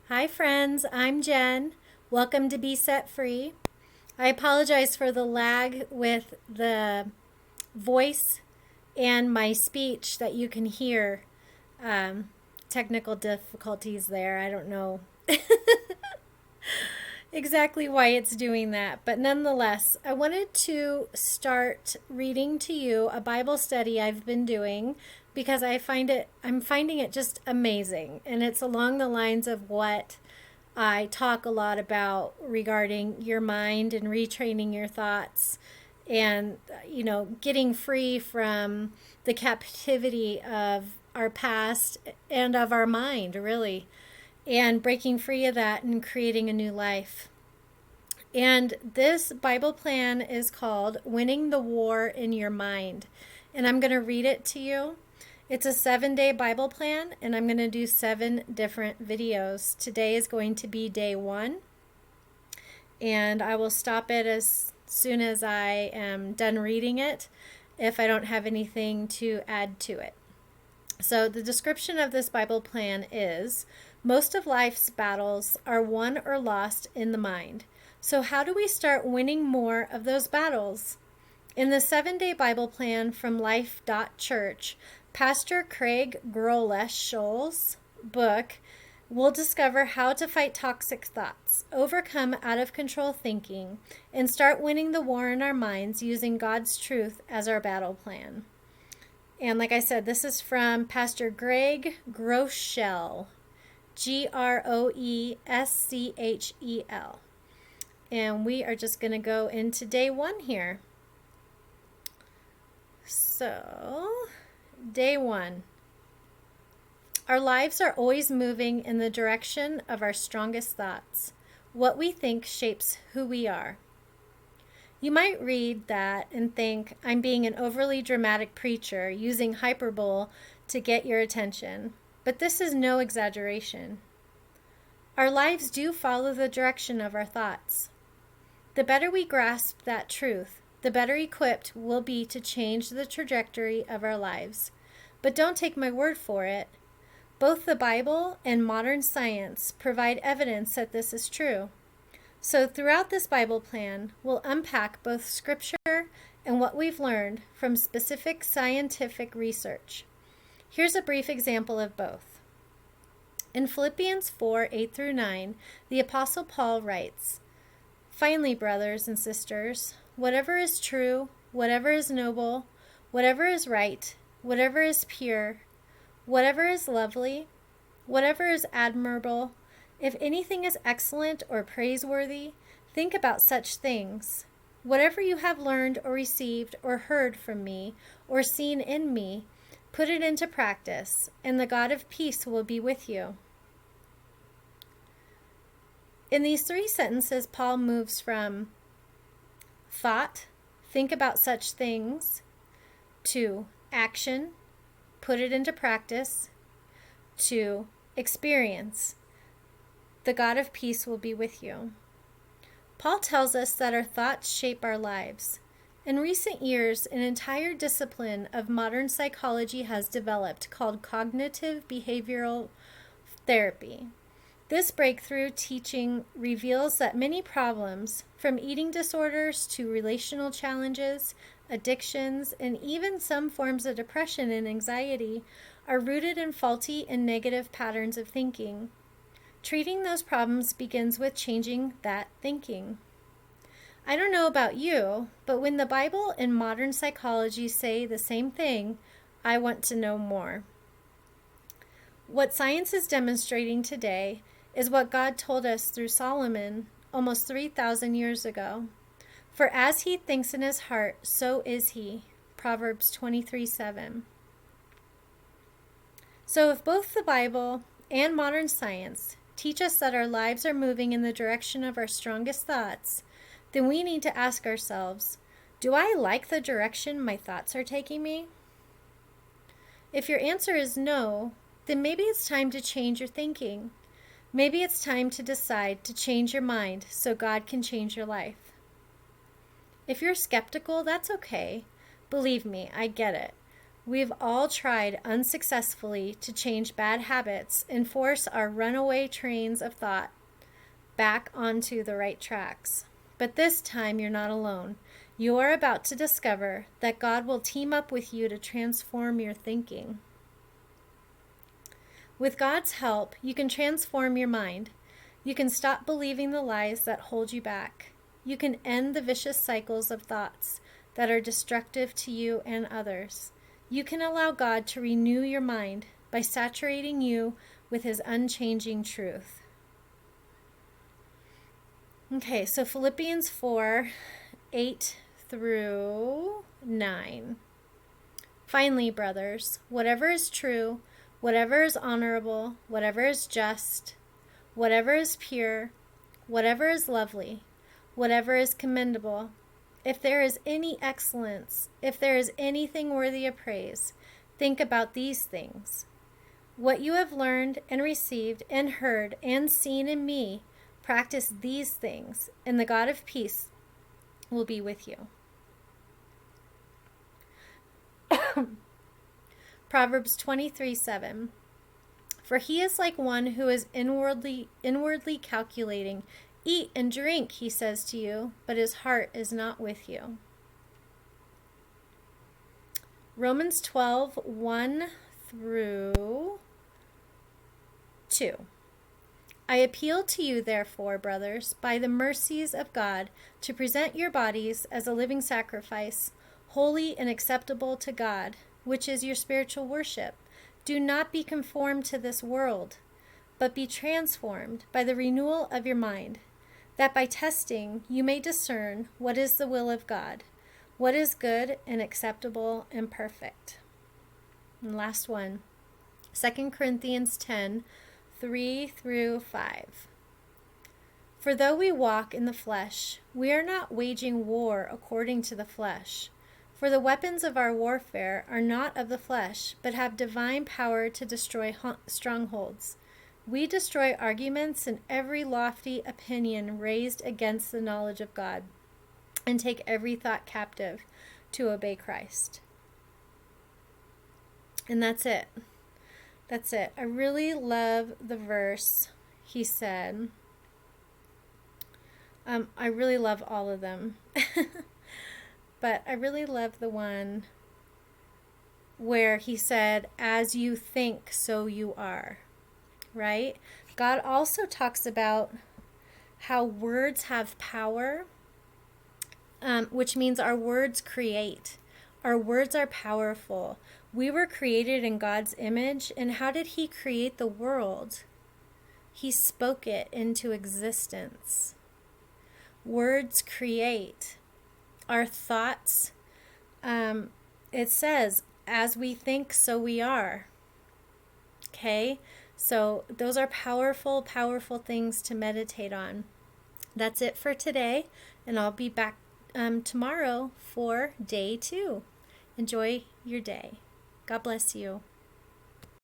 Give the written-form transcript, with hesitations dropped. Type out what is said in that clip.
Hi friends, I'm Jen. Welcome to Be Set Free. I apologize for the lag with the voice and my speech that you can hear. Um, Technical difficulties there. I don't know exactly why it's doing that, but nonetheless, I wanted to start reading to you a Bible study I've been doing because I'm finding it just amazing, and it's along the lines of what I talk a lot about regarding your mind and retraining your thoughts and getting free from the captivity of our past and of our mind, really, and breaking free of that and creating a new life. And this Bible plan is called Winning the War in Your Mind. And I'm going to read it to you. It's a 7-day Bible plan, and I'm going to do 7 different videos. Today is going to be day 1, and I will stop it as soon as I am done reading it if I don't have anything to add to it. So the description of this Bible plan is: most of life's battles are won or lost in the mind. So how do we start winning more of those battles? In the 7-day Bible plan from Life.Church, Pastor Craig Groeschel's book, we'll discover how to fight toxic thoughts, overcome out-of-control thinking, and start winning the war in our minds using God's truth as our battle plan. And like I said, this is from Pastor Greg Groeschel, Groeschel. And we are just going to go into day 1 here. So, day 1. Our lives are always moving in the direction of our strongest thoughts. What we think shapes who we are. You might read that and think I'm being an overly dramatic preacher using hyperbole to get your attention, but this is no exaggeration. Our lives do follow the direction of our thoughts. The better we grasp that truth, the better equipped we'll be to change the trajectory of our lives. But don't take my word for it. Both the Bible and modern science provide evidence that this is true. So throughout this Bible plan, we'll unpack both scripture and what we've learned from specific scientific research. Here's a brief example of both. In Philippians 4:8-9, the Apostle Paul writes, "Finally, brothers and sisters, whatever is true, whatever is noble, whatever is right, whatever is pure, whatever is lovely, whatever is admirable, if anything is excellent or praiseworthy, think about such things. Whatever you have learned or received or heard from me or seen in me, put it into practice, and the God of peace will be with you." In these 3 sentences, Paul moves from thought, think about such things, to action, put it into practice, to experience, the God of peace will be with you. Paul tells us that our thoughts shape our lives. In recent years, an entire discipline of modern psychology has developed called cognitive behavioral therapy. This breakthrough teaching reveals that many problems, from eating disorders to relational challenges, addictions, and even some forms of depression and anxiety, are rooted in faulty and negative patterns of thinking. Treating those problems begins with changing that thinking. I don't know about you, but when the Bible and modern psychology say the same thing, I want to know more. What science is demonstrating today is what God told us through Solomon almost 3,000 years ago. For as he thinks in his heart, so is he. Proverbs 23:7. So if both the Bible and modern science teach us that our lives are moving in the direction of our strongest thoughts, then we need to ask ourselves, do I like the direction my thoughts are taking me? If your answer is no, then maybe it's time to change your thinking. Maybe it's time to decide to change your mind so God can change your life. If you're skeptical, that's okay. Believe me, I get it. We've all tried unsuccessfully to change bad habits and force our runaway trains of thought back onto the right tracks. But this time you're not alone. You are about to discover that God will team up with you to transform your thinking. With God's help, you can transform your mind. You can stop believing the lies that hold you back. You can end the vicious cycles of thoughts that are destructive to you and others. You can allow God to renew your mind by saturating you with his unchanging truth. Okay, so Philippians 4, 8 through 9. Finally, brothers, whatever is true, whatever is honorable, whatever is just, whatever is pure, whatever is lovely, whatever is commendable, if there is any excellence, if there is anything worthy of praise, think about these things. What you have learned and received and heard and seen in me, practice these things, and the God of peace will be with you. Proverbs 23:7. For he is like one who is inwardly calculating. Eat and drink, he says to you, but his heart is not with you. Romans 12:1 through 2. I appeal to you, therefore, brothers, by the mercies of God, to present your bodies as a living sacrifice, holy and acceptable to God, which is your spiritual worship. Do not be conformed to this world, but be transformed by the renewal of your mind, that by testing you may discern what is the will of God, what is good and acceptable and perfect. And last one, 2 Corinthians 10, 3 through 5. For though we walk in the flesh, we are not waging war according to the flesh. For the weapons of our warfare are not of the flesh, but have divine power to destroy strongholds. We destroy arguments and every lofty opinion raised against the knowledge of God, and take every thought captive to obey Christ. And that's it. That's it. I really love the verse he said. I really love all of them. But I really love the one where he said, as you think, so you are. Right? God also talks about how words have power, which means our words create. Our words are powerful. We were created in God's image, and how did he create the world? He spoke it into existence. Words create. Our thoughts, it says, as we think, so we are. Okay? So those are powerful, powerful things to meditate on. That's it for today, and I'll be back tomorrow for day 2. Enjoy your day. God bless you.